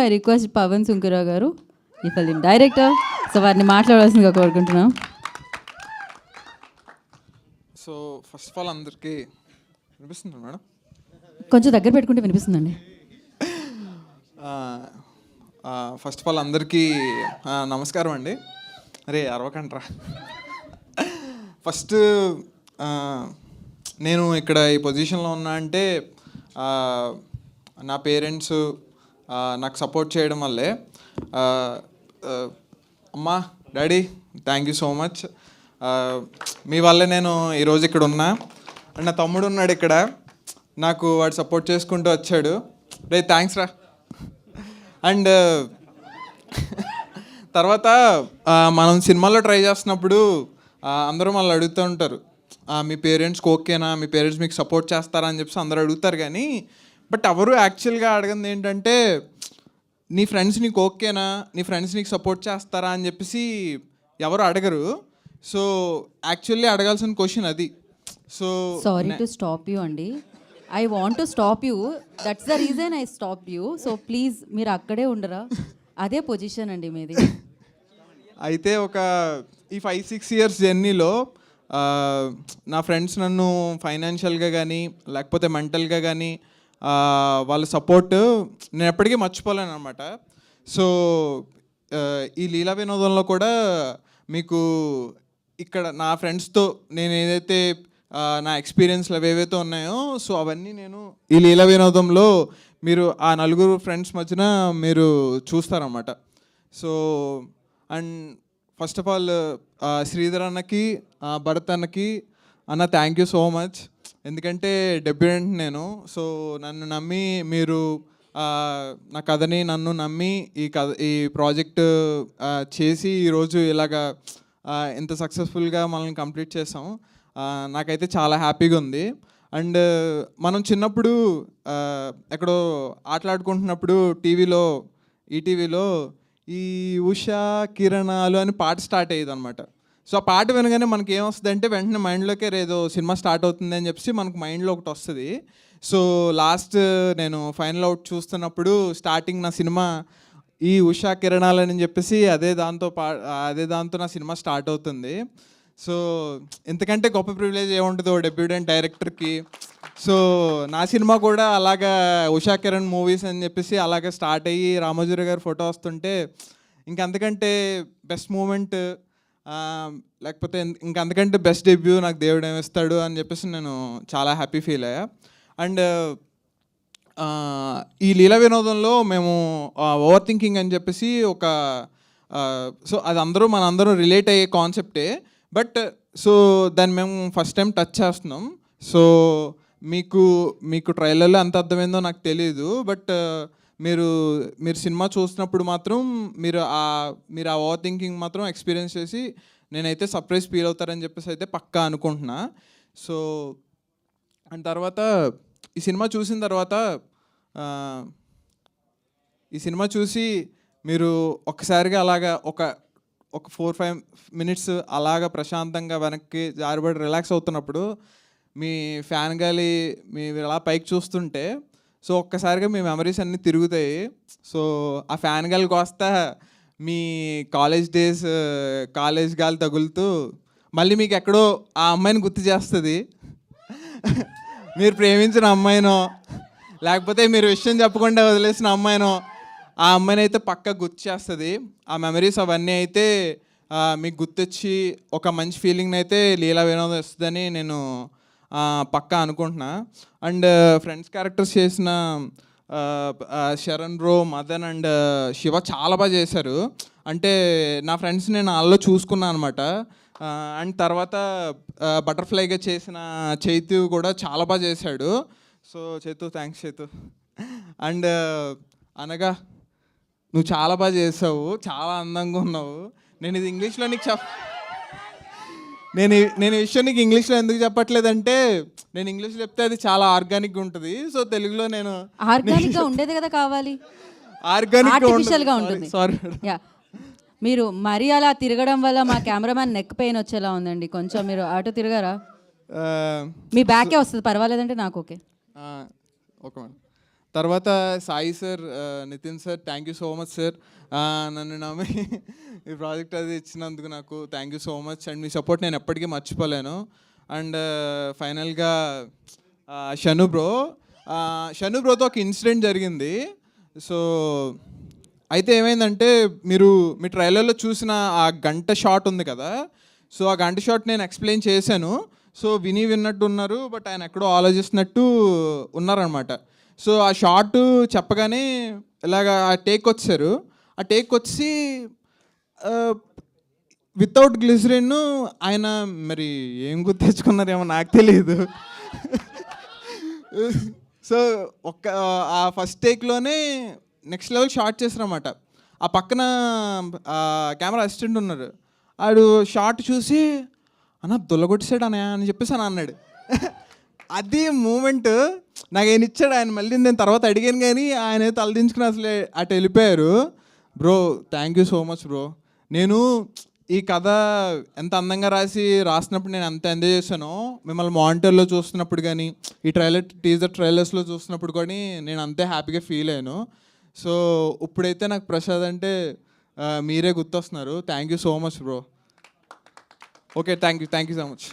I request Pawan సుంకరావు గారు ఈ film director, so వారిని మాట్లాడవలసిందిగా కోరుకుంటున్నాం. సో ఫస్ట్ ఆఫ్ ఆల్ అందరికీ వినిపిస్తుంది మేడం? కొంచెం దగ్గర పెట్టుకుంటే వినిపిస్తుందండి. ఫస్ట్ ఆఫ్ ఆల్ అందరికీ నమస్కారం అండి. అరే అరవకంట్రా. ఫస్ట్ నేను ఇక్కడ ఈ పొజిషన్లో ఉన్నా అంటే నా పేరెంట్స్ నాకు సపోర్ట్ చేయడం వల్లే. అమ్మా, daddy, thank you so much. మీ వల్లే నేను ఈరోజు ఇక్కడ ఉన్నా. అండ్ నా తమ్ముడు ఉన్నాడు ఇక్కడ, నాకు వాడు సపోర్ట్ చేసుకుంటూ వచ్చాడు. రే థ్యాంక్స్ రా. అండ్ తర్వాత మనం సినిమాలో ట్రై చేస్తున్నప్పుడు అందరూ మళ్ళీ అడుగుతూ ఉంటారు, మీ పేరెంట్స్కి ఓకేనా, మీ పేరెంట్స్ మీకు సపోర్ట్ చేస్తారా అని చెప్పేసి అందరూ అడుగుతారు. కానీ బట్ ఎవరు యాక్చువల్గా అడగంది ఏంటంటే, నీ ఫ్రెండ్స్ నీకు ఓకేనా, నీ ఫ్రెండ్స్ నీకు సపోర్ట్ చేస్తారా అని చెప్పేసి ఎవరు అడగరు. సో యాక్చువల్లీ అడగాల్సిన క్వశ్చన్ అది. So sorry to stop you అండి, I want to stop you, that's the reason I stop you. So please మీరు అక్కడే ఉండరా, అదే పొజిషన్ అండి మీది. అయితే ఒక ఈ 5-6 years జర్నీలో నా ఫ్రెండ్స్ నన్ను ఫైనాన్షియల్గా కానీ లేకపోతే మెంటల్గా కానీ వాళ్ళ సపోర్ట్ నేను ఎప్పటికీ మర్చిపోలేను అనమాట. సో ఈ లీలా వినోదంలో కూడా మీకు ఇక్కడ నా ఫ్రెండ్స్తో నేను ఏదైతే నా ఎక్స్పీరియన్స్లు ఏవైతే ఉన్నాయో, సో అవన్నీ నేను ఈ లీలా వినోదంలో మీరు ఆ నలుగురు ఫ్రెండ్స్ మధ్యన మీరు చూస్తారన్నమాట. So and first of all Sridhar అన్నకి, భరత్ అన్నకి, అన్న థ్యాంక్ యూ సో మచ్. ఎందుకంటే డెబ్యూటెంట్ నేను. సో నన్ను నమ్మి మీరు నా కథని నన్ను నమ్మి ఈ ప్రాజెక్ట్ చేసి ఈరోజు ఇలాగా ఇంత సక్సెస్ఫుల్గా మనల్ని కంప్లీట్ చేసాం. నాకైతే చాలా హ్యాపీగా ఉంది. అండ్ మనం చిన్నప్పుడు ఎక్కడో ఆటలాడుకుంటున్నప్పుడు ఈటీవీలో ఈ ఉషా కిరణాలు అని పాట స్టార్ట్ అయ్యేది అనమాట. సో ఆ పాట వినగానే మనకి ఏమొస్తుంది అంటే వెంటనే మైండ్లోకి ఏదో సినిమా స్టార్ట్ అవుతుంది అని చెప్పేసి మనకు మైండ్లో ఒకటి వస్తుంది. సో లాస్ట్ నేను ఫైనల్ అవుట్ చూస్తున్నప్పుడు స్టార్టింగ్ నా సినిమా ఈ ఉషా కిరణాలు అని చెప్పేసి అదే దాంతో నా సినిమా స్టార్ట్ అవుతుంది. సో ఎంతకంటే గొప్ప ప్రివిలేజ్ ఏముంటుందో డెబ్యూటెంట్ డైరెక్టర్కి. సో నా సినిమా కూడా అలాగా ఉషా కిరణ్ మూవీస్ అని చెప్పేసి అలాగే స్టార్ట్ అయ్యి రామోజీరావు గారి ఫోటో వస్తుంటే ఇంకంతకంటే బెస్ట్ మూమెంట్ లేకపోతే ఇంకంతకంటే బెస్ట్ డెబ్యూ నాకు దేవుడు ఏమిస్తాడు అని చెప్పేసి నేను చాలా హ్యాపీ ఫీల్ అయ్యా. అండ్ ఈ లీలా వినోదంలో మేము ఓవర్ థింకింగ్ అని చెప్పేసి ఒక సో అది మనందరూ రిలేట్ అయ్యే కాన్సెప్టే. బట్ సో దాన్ని మేము ఫస్ట్ టైం టచ్ చేస్తున్నాం. సో మీకు ట్రైలర్లో ఎంత అర్థమైందో నాకు తెలియదు. బట్ మీరు సినిమా చూసినప్పుడు మాత్రం మీరు ఆ ఓవర్ థింకింగ్ మాత్రం ఎక్స్పీరియన్స్ చేసి నేనైతే సర్ప్రైజ్ ఫీల్ అవుతారని చెప్పేసి అయితే పక్కా అనుకుంటున్నా. సో అండ్ తర్వాత ఈ సినిమా చూసి మీరు ఒక్కసారిగా అలాగా ఒక 4-5 minutes అలాగా ప్రశాంతంగా వెనక్కి జారిపడి రిలాక్స్ అవుతున్నప్పుడు మీ ఫ్యాన్ గాలి మీరు అలా పైకి చూస్తుంటే సో ఒక్కసారిగా మీ మెమరీస్ అన్నీ తిరుగుతాయి. సో ఆ ఫ్యాన్ గాలికి వస్తా మీ కాలేజ్ గాలి తగులుతూ మళ్ళీ మీకు ఎక్కడో ఆ అమ్మాయిని గుర్తు చేస్తుంది. మీరు ప్రేమించిన అమ్మాయినో లేకపోతే మీరు విషయం చెప్పకుండా వదిలేసిన అమ్మాయినో ఆ అమ్మాయిని అయితే పక్కా గుర్తు చేస్తుంది. ఆ మెమరీస్ అవన్నీ అయితే మీకు గుర్తొచ్చి ఒక మంచి ఫీలింగ్ని అయితే లీలా వినోదం ఇస్తుందని నేను పక్కా అనుకుంటున్నా. అండ్ ఫ్రెండ్స్ క్యారెక్టర్స్ చేసిన శరణ్ బ్రో, మదన్ అండ్ శివ చాలా బాగా చేశారు. అంటే నా ఫ్రెండ్స్ నేను వాళ్ళలో చూసుకున్నాను అనమాట. అండ్ తర్వాత బటర్ఫ్లైగా చేసిన చైతు కూడా చాలా బాగా చేశాడు. So Chaitu thanks Chaitu. And అనగా నువ్వు చాలా బాగా చేసావు, చాలా అందంగా ఉన్నావు. నేను ఇది ఇంగ్లీష్లో నీకు నేను ఈ విషయం నీకు ఇంగ్లీష్లో ఎందుకు చెప్పట్లేదంటే నేను ఇంగ్లీష్లో చెప్తే అది చాలా ఆర్గానిక్గా ఉంటుంది. సో తెలుగులో నేను ఆర్గానిక్గా ఉండేది కదా కావాలి, ఆర్గానిక్గా ఉంటుంది. సారీ. మీరు మరీ అలా తిరగడం వల్ల మా కెమెరామ్యాన్ నెక్ పెయిన్ వచ్చేలా ఉందండి. కొంచెం మీరు అటు తిరగారా? మీ బ్యాకే వస్తుంది, పర్వాలేదంటే నాకు ఓకే. Okay madam. తర్వాత Sai sir, Nitin sir, thank you so much sir. నన్ను నమ్మి ఈ ప్రాజెక్ట్ అది ఇచ్చినందుకు నాకు thank you so much. And మీ సపోర్ట్ నేను ఎప్పటికీ మర్చిపోలేను. అండ్ ఫైనల్గా షను బ్రోతో ఒక ఇన్సిడెంట్ జరిగింది. సో అయితే ఏమైందంటే, మీ ట్రైలర్లో చూసిన ఆ గంట షాట్ ఉంది కదా, సో ఆ గంట షాట్ నేను ఎక్స్ప్లెయిన్ చేశాను. సో విన్నట్టు ఉన్నారు, బట్ ఆయన ఎక్కడో ఆలోచిస్తున్నట్టు ఉన్నారనమాట. సో ఆ షార్ట్ చెప్పగానే ఇలాగా ఆ టేక్ వచ్చారు. ఆ టేక్ వచ్చి వితౌట్ గ్లిజరిన్ ఆయన మరి ఏం గుర్తు తెచ్చుకున్నారేమో నాకు తెలియదు. సో ఆ ఫస్ట్ టేక్లోనే నెక్స్ట్ లెవెల్ షార్ట్ చేశారన్నమాట. ఆ పక్కన కెమెరా అసిస్టెంట్ ఉన్నారు. ఆడు షార్ట్ చూసి అన్న దొల్లగొట్టేసాడు అని చెప్పేసి అని అన్నాడు. అది మూమెంట్ నాకు ఆయన ఇచ్చాడు. ఆయన మళ్ళీ నేను తర్వాత అడిగాను, కానీ ఆయన తలదించుకుని అసలు అటు వెళ్ళిపోయారు. Bro thank you so much bro. నేను ఈ కథ ఎంత అందంగా రాసినప్పుడు నేను ఎంత ఎంజాయ్ చేశానో, మిమ్మల్ని మానిటర్లో చూస్తున్నప్పుడు కానీ, ఈ టీజర్ ట్రైలర్స్లో చూస్తున్నప్పుడు కానీ నేను అంతే హ్యాపీగా ఫీల్ అయ్యాను. సో ఇప్పుడైతే నాకు ప్రసాద్ అంటే మీరే గుర్తొస్తున్నారు. Thank you so much bro. Okay, thank you so much.